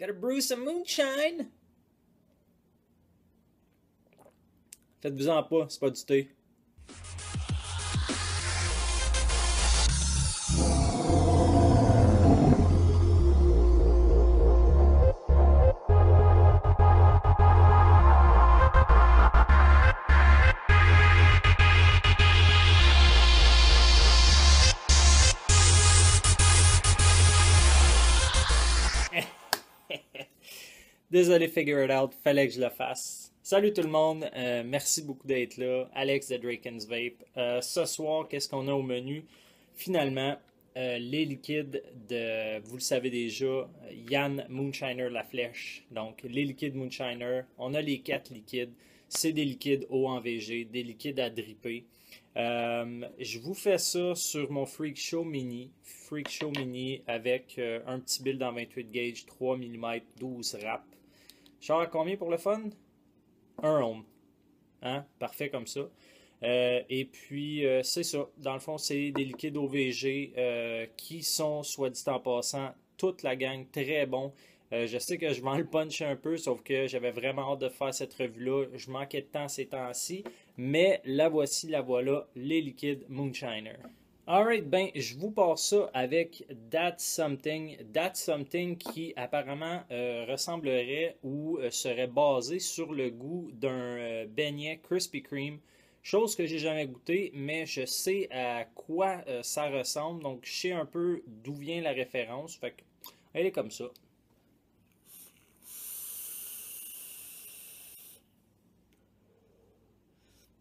Gotta brew some moonshine. Faites-vous-en pas, c'est pas du thé. Désolé, figure it out, fallait que je le fasse. Salut tout le monde, merci beaucoup d'être là. Alex de Draken's Vape. Ce soir, qu'est-ce qu'on a au menu? Finalement, les liquides de, vous le savez déjà, Yann Moonshiner La Flèche. Donc, les liquides Moonshiner, on a les 4 liquides. C'est des liquides eau en VG, des liquides à dripper. Je vous fais ça sur mon Freak Show Mini avec un petit build en 28 gauge, 3 mm, 12 wraps. Genre à combien pour le fun? 1 ohm. Hein? Parfait comme ça. Et puis, c'est ça. Dans le fond, c'est des liquides OVG qui sont, soit dit en passant, toute la gang très bons. Je sais que je vais le puncher un peu, sauf que j'avais vraiment hâte de faire cette revue-là. Je manquais de temps ces temps-ci. Mais la voici, la voilà, les liquides Moonshiner. Alright, ben, je vous passe ça avec That's Something. That's Something qui apparemment ressemblerait ou serait basé sur le goût d'un beignet Krispy Kreme. Chose que j'ai jamais goûté, mais je sais à quoi ça ressemble. Donc, je sais un peu d'où vient la référence. Fait que, elle est comme ça.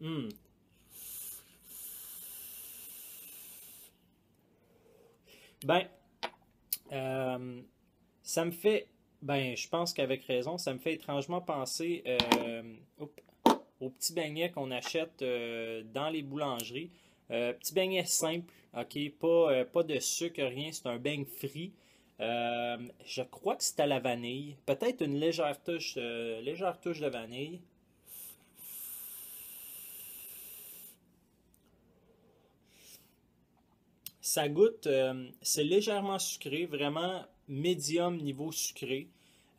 Hmm. Ben, Euh, ça me fait, ben, je pense qu'avec raison, ça me fait étrangement penser aux petits beignets qu'on achète dans les boulangeries. Petits beignets simples, ok, pas de sucre, rien, c'est un beigne frit. Je crois que c'est à la vanille, peut-être une légère touche de vanille. Ça goûte, c'est légèrement sucré, vraiment médium niveau sucré.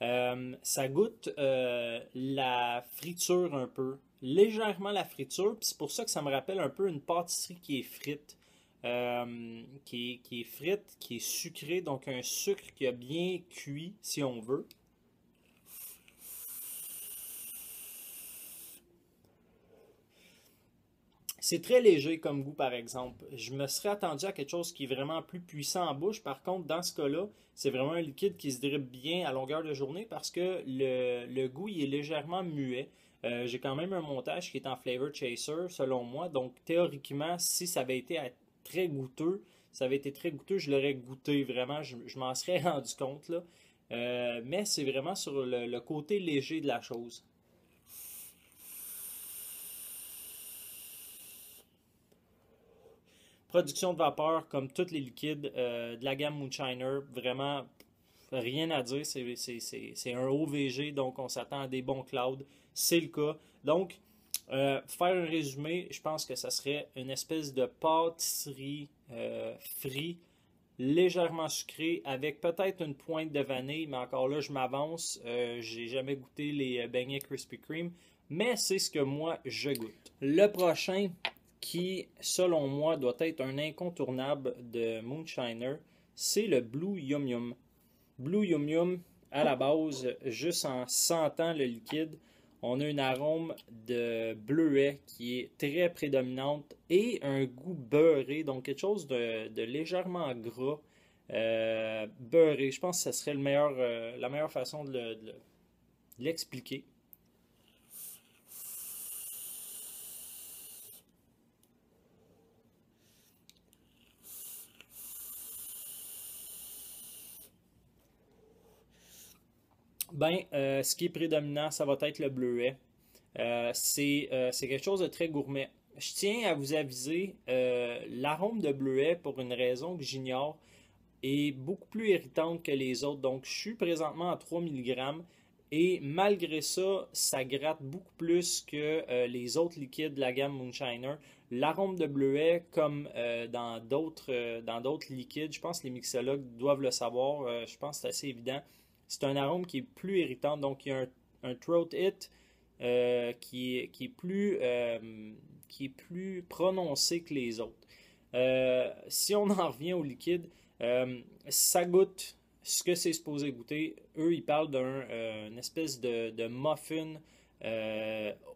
Ça goûte la friture un peu, légèrement la friture, puis c'est pour ça que ça me rappelle un peu une pâtisserie qui est frite, qui est frite, qui est sucrée, donc un sucre qui a bien cuit, si on veut. C'est très léger comme goût, par exemple. Je me serais attendu à quelque chose qui est vraiment plus puissant en bouche. Par contre, dans ce cas-là, c'est vraiment un liquide qui se dribble bien à longueur de journée parce que le goût il est légèrement muet. J'ai quand même un montage qui est en flavor chaser, selon moi. Donc, théoriquement, si ça avait été très goûteux, ça avait été très goûteux, je l'aurais goûté vraiment. Je m'en serais rendu compte, là. Mais c'est vraiment sur le côté léger de la chose. Production de vapeur, comme tous les liquides de la gamme Moonshiner, vraiment rien à dire. C'est un OVG, donc on s'attend à des bons clouds. C'est le cas. Donc, faire un résumé, je pense que ça serait une espèce de pâtisserie frite, légèrement sucrée, avec peut-être une pointe de vanille, mais encore là, je m'avance. J'ai jamais goûté les beignets Krispy Kreme, mais c'est ce que moi, je goûte. Le prochain, qui, selon moi, doit être un incontournable de Moonshiner, c'est le Blue Yum Yum. Blue Yum Yum, à la base, juste en sentant le liquide, on a une arôme de bleuet qui est très prédominante et un goût beurré, donc quelque chose de légèrement gras, beurré. Je pense que ce serait la meilleure façon de l'expliquer. Ben, ce qui est prédominant, ça va être le bleuet. C'est quelque chose de très gourmet. Je tiens à vous aviser, l'arôme de bleuet, pour une raison que j'ignore, est beaucoup plus irritante que les autres. Donc, je suis présentement à 3 mg et malgré ça, ça gratte beaucoup plus que les autres liquides de la gamme Moonshiner. L'arôme de bleuet, comme dans d'autres liquides, je pense que les mixologues doivent le savoir, je pense que c'est assez évident, c'est un arôme qui est plus irritant. Donc, il y a un throat hit qui est plus prononcé que les autres. Si on en revient au liquide, ça goûte ce que c'est supposé goûter. Eux, ils parlent d'une espèce de muffin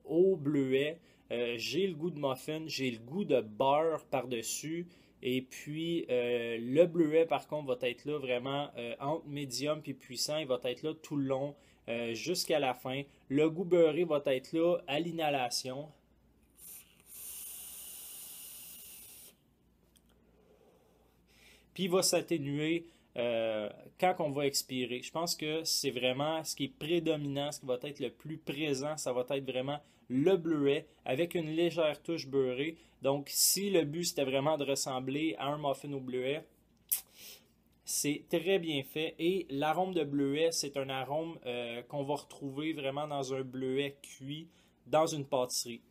au bleuet. J'ai le goût de muffin, j'ai le goût de beurre par-dessus. Et puis, le bleuet, par contre, va être là vraiment entre médium et puissant. Il va être là tout le long jusqu'à la fin. Le goût beurré va être là à l'inhalation. Puis il va s'atténuer quand on va expirer. Je pense que c'est vraiment ce qui est prédominant, ce qui va être le plus présent, ça va être vraiment le bleuet avec une légère touche beurrée. Donc, si le but c'était vraiment de ressembler à un muffin au bleuet, c'est très bien fait. Et l'arôme de bleuet, c'est un arôme qu'on va retrouver vraiment dans un bleuet cuit dans une pâtisserie.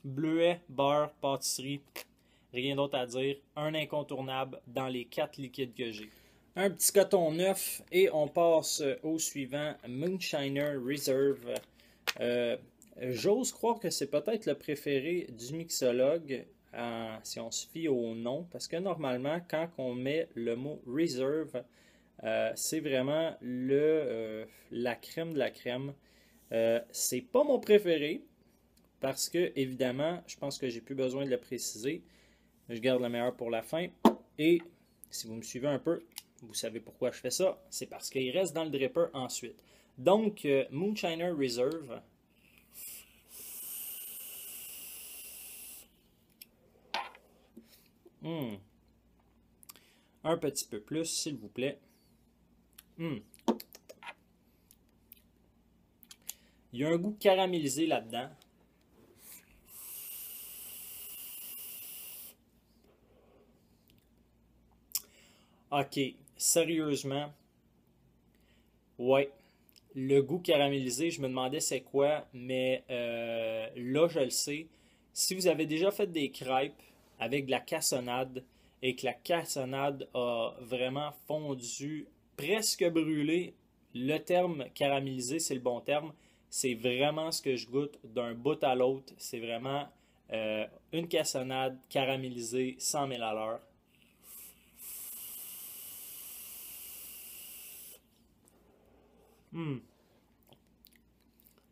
Bleuet, beurre, pâtisserie, rien d'autre à dire. Un incontournable dans les 4 liquides que j'ai. Un petit coton neuf et on passe au suivant, Moonshiner Reserve. J'ose croire que c'est peut-être le préféré du mixologue si on se fie au nom, parce que normalement, quand on met le mot Reserve, c'est vraiment la crème de la crème. C'est pas mon préféré, parce que, évidemment, je pense que j'ai plus besoin de le préciser. Je garde le meilleur pour la fin. Et si vous me suivez un peu, vous savez pourquoi je fais ça. C'est parce qu'il reste dans le dripper ensuite. Donc, Moonshiner Reserve. Un petit peu plus, s'il vous plaît. Il y a un goût caramélisé là-dedans. Ok, sérieusement, ouais, le goût caramélisé, je me demandais c'est quoi, mais là je le sais. Si vous avez déjà fait des crêpes avec de la cassonade et que la cassonade a vraiment fondu, presque brûlé, le terme caramélisé c'est le bon terme. C'est vraiment ce que je goûte d'un bout à l'autre. C'est vraiment une cassonade caramélisée 100 000 à l'heure.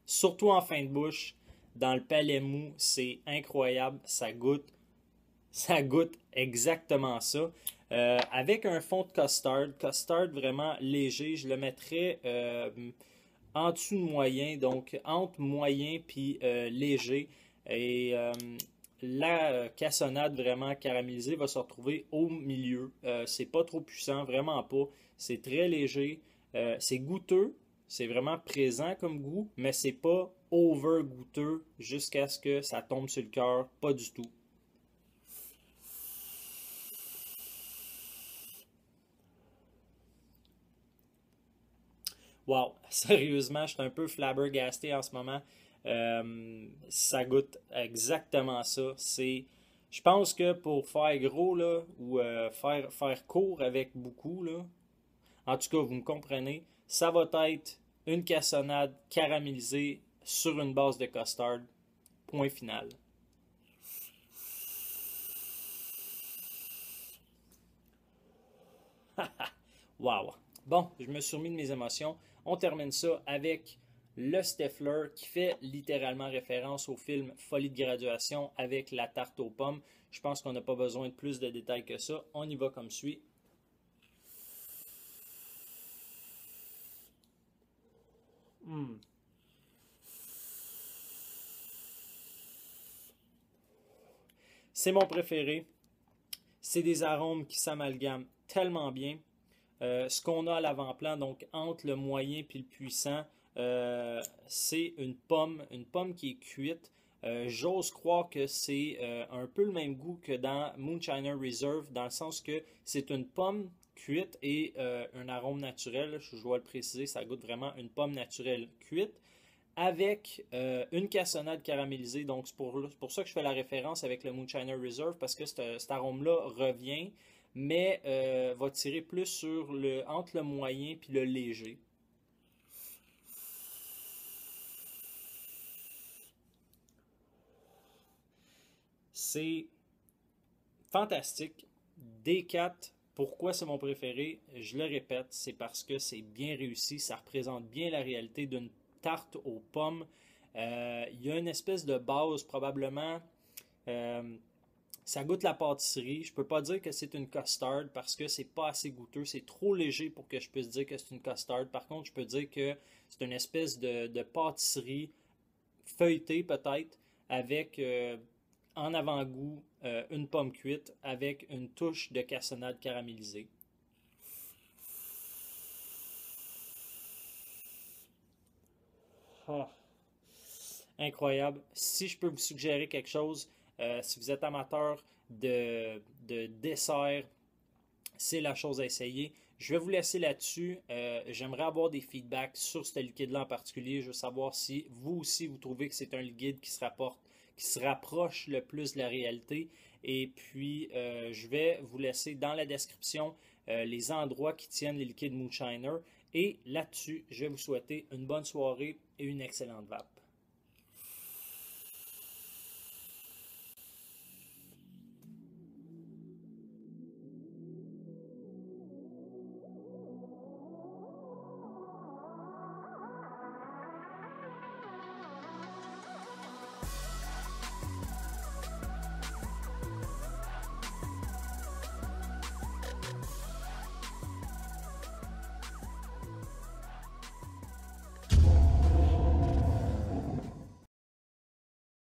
Surtout en fin de bouche, dans le palais mou, c'est incroyable. Ça goûte exactement ça. Avec un fond de custard vraiment léger, je le mettrais en dessous de moyen, donc entre moyen puis léger. Et la cassonade vraiment caramélisée va se retrouver au milieu. C'est pas trop puissant, vraiment pas. C'est très léger. C'est goûteux. C'est vraiment présent comme goût, mais c'est pas over goûteux jusqu'à ce que ça tombe sur le cœur. Pas du tout. Wow, sérieusement, je suis un peu flabbergasté en ce moment. Ça goûte exactement ça. Je pense que pour faire gros là, ou faire court avec beaucoup là, en tout cas, vous me comprenez, ça va être une cassonade caramélisée sur une base de custard. Point final. Wow. Bon, je me suis remis de mes émotions. On termine ça avec le Steffler qui fait littéralement référence au film Folie de graduation avec la tarte aux pommes. Je pense qu'on n'a pas besoin de plus de détails que ça. On y va comme suit. C'est mon préféré. C'est des arômes qui s'amalgament tellement bien. Ce qu'on a à l'avant-plan, donc entre le moyen et le puissant, c'est une pomme qui est cuite. J'ose croire que c'est un peu le même goût que dans Moonshiner Reserve, dans le sens que c'est une pomme cuite et un arôme naturel. Je dois le préciser, ça goûte vraiment une pomme naturelle cuite. avec une cassonade caramélisée. Donc, c'est pour ça que je fais la référence avec le Moonshiner Reserve, parce que cet arôme-là revient, mais va tirer plus sur entre le moyen puis le léger. C'est fantastique. D4, pourquoi c'est mon préféré? Je le répète, c'est parce que c'est bien réussi. Ça représente bien la réalité d'une tarte aux pommes. Il y a une espèce de base, probablement. euh, Ça goûte la pâtisserie. Je peux pas dire que c'est une custard parce que c'est pas assez goûteux. C'est trop léger pour que je puisse dire que c'est une custard. Par contre, je peux dire que c'est une espèce de pâtisserie feuilletée peut-être avec en avant-goût une pomme cuite avec une touche de cassonade caramélisée. Ah, incroyable. Si je peux vous suggérer quelque chose, si vous êtes amateur de dessert, c'est la chose à essayer. Je vais vous laisser là-dessus. J'aimerais avoir des feedbacks sur ce liquide-là en particulier. Je veux savoir si vous aussi vous trouvez que c'est un liquide qui se rapproche le plus de la réalité. Et puis, je vais vous laisser dans la description les endroits qui tiennent les liquides Moonshiner. Et là-dessus, je vais vous souhaiter une bonne soirée et une excellente vape.